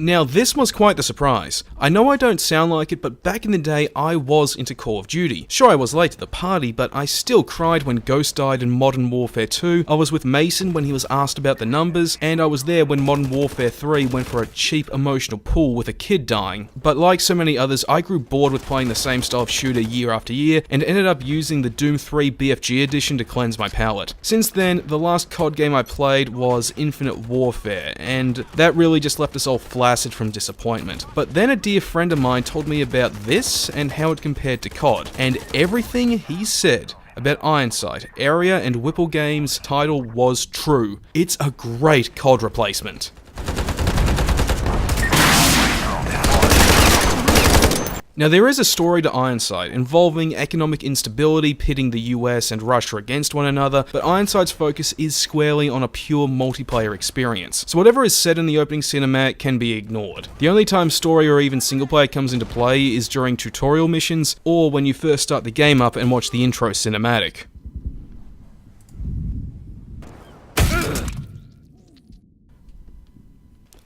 Now this was quite the surprise. I know I don't sound like it, but back in the day I was into Call of Duty. Sure, I was late to the party, but I still cried when Ghost died in Modern Warfare 2, I was with Mason when he was asked about the numbers, and I was there when Modern Warfare 3 went for a cheap emotional pull with a kid dying. But like so many others, I grew bored with playing the same style of shooter year after year, and ended up using the Doom 3 BFG edition to cleanse my palate. Since then, the last COD game I played was Infinite Warfare, and that really just left us all flaccid from disappointment. But then a dear friend of mine told me about this and how it compared to COD, and everything he said about Ironsight, Area, and Whipple Games' title was true. It's a great COD replacement. Now there is a story to Ironsight involving economic instability pitting the US and Russia against one another, but Ironsight's focus is squarely on a pure multiplayer experience. So whatever is said in the opening cinematic can be ignored. The only time story or even single player comes into play is during tutorial missions, or when you first start the game up and watch the intro cinematic.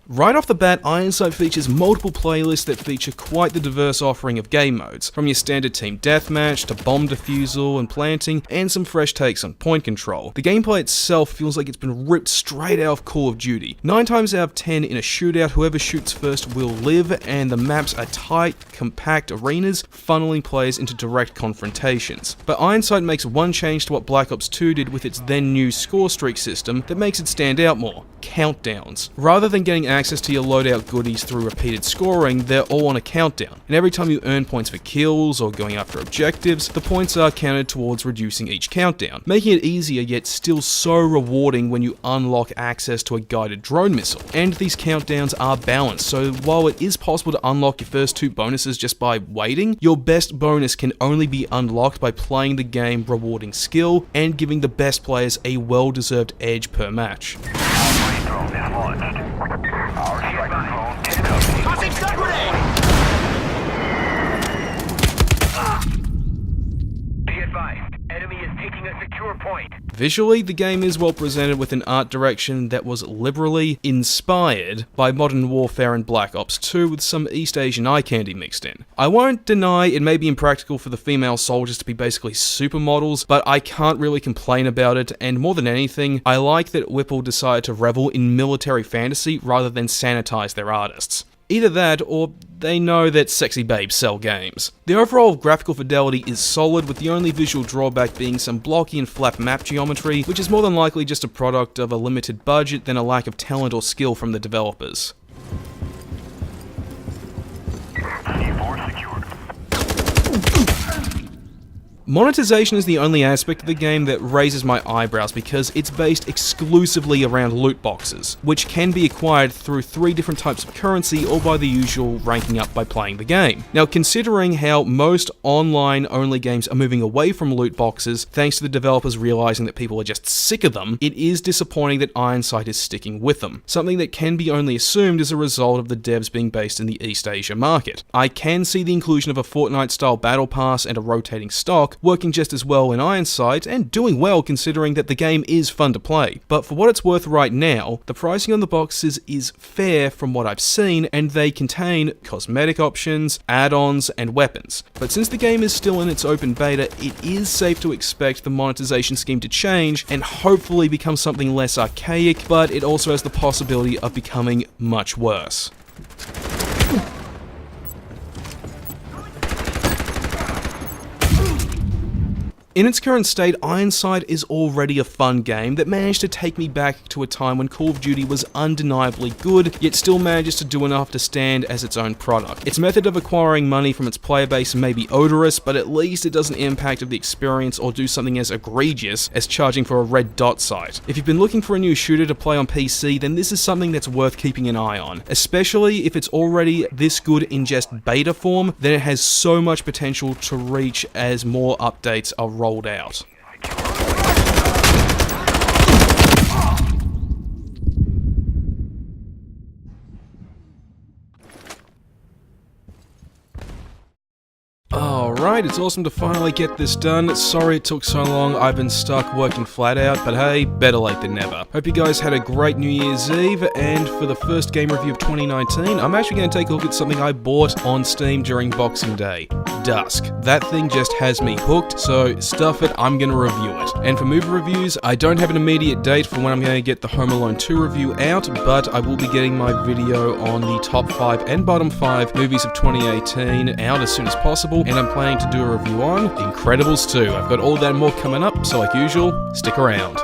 Right off the bat, Ironsight features multiple playlists that feature quite the diverse offering of game modes, from your standard team deathmatch to bomb defusal and planting, and some fresh takes on point control. The gameplay itself feels like it's been ripped straight out of Call of Duty. 9 times out of 10 in a shootout, whoever shoots first will live, and the maps are tight, compact arenas, funneling players into direct confrontations. But Ironsight makes one change to what Black Ops 2 did with its then new score streak system that makes it stand out more: countdowns. Rather than getting access to your loadout goodies through repeated scoring, they're all on a countdown, and every time you earn points for kills or going after objectives, the points are counted towards reducing each countdown, making it easier yet still so rewarding when you unlock access to a guided drone missile. And these countdowns are balanced, so while it is possible to unlock your first 2 bonuses just by waiting, your best bonus can only be unlocked by playing the game, rewarding skill, and giving the best players a well-deserved edge per match. Visually, the game is well presented with an art direction that was liberally inspired by Modern Warfare and Black Ops 2 with some East Asian eye candy mixed in. I won't deny it may be impractical for the female soldiers to be basically supermodels, but I can't really complain about it, and more than anything, I like that Whipple decided to revel in military fantasy rather than sanitize their artists. Either that, or they know that sexy babes sell games. The overall graphical fidelity is solid, with the only visual drawback being some blocky and flat map geometry, which is more than likely just a product of a limited budget than a lack of talent or skill from the developers. Monetization is the only aspect of the game that raises my eyebrows because it's based exclusively around loot boxes, which can be acquired through 3 different types of currency or by the usual ranking up by playing the game. Now, considering how most online-only games are moving away from loot boxes thanks to the developers realizing that people are just sick of them, it is disappointing that Ironsight is sticking with them, something that can be only assumed as a result of the devs being based in the East Asia market. I can see the inclusion of a Fortnite-style battle pass and a rotating stock working just as well in Ironsight, and doing well considering that the game is fun to play. But for what it's worth right now, the pricing on the boxes is fair from what I've seen, and they contain cosmetic options, add-ons, and weapons. But since the game is still in its open beta, it is safe to expect the monetization scheme to change and hopefully become something less archaic, but it also has the possibility of becoming much worse. In its current state, Ironsight is already a fun game that managed to take me back to a time when Call of Duty was undeniably good, yet still manages to do enough to stand as its own product. Its method of acquiring money from its player base may be odorous, but at least it doesn't impact the experience or do something as egregious as charging for a red dot sight. If you've been looking for a new shooter to play on PC, then this is something that's worth keeping an eye on, especially if it's already this good in just beta form, then it has so much potential to reach as more updates are rolled out. Alright, it's awesome to finally get this done. Sorry it took so long, I've been stuck working flat out, but hey, better late than never. Hope you guys had a great New Year's Eve, and for the first game review of 2019, I'm actually going to take a look at something I bought on Steam during Boxing Day. Dusk. That thing just has me hooked, so stuff it, I'm going to review it. And for movie reviews, I don't have an immediate date for when I'm going to get the Home Alone 2 review out, but I will be getting my video on the top 5 and bottom 5 movies of 2018 out as soon as possible, and I'm planning to do a review on Incredibles 2. I've got all that and more coming up, so like usual, stick around.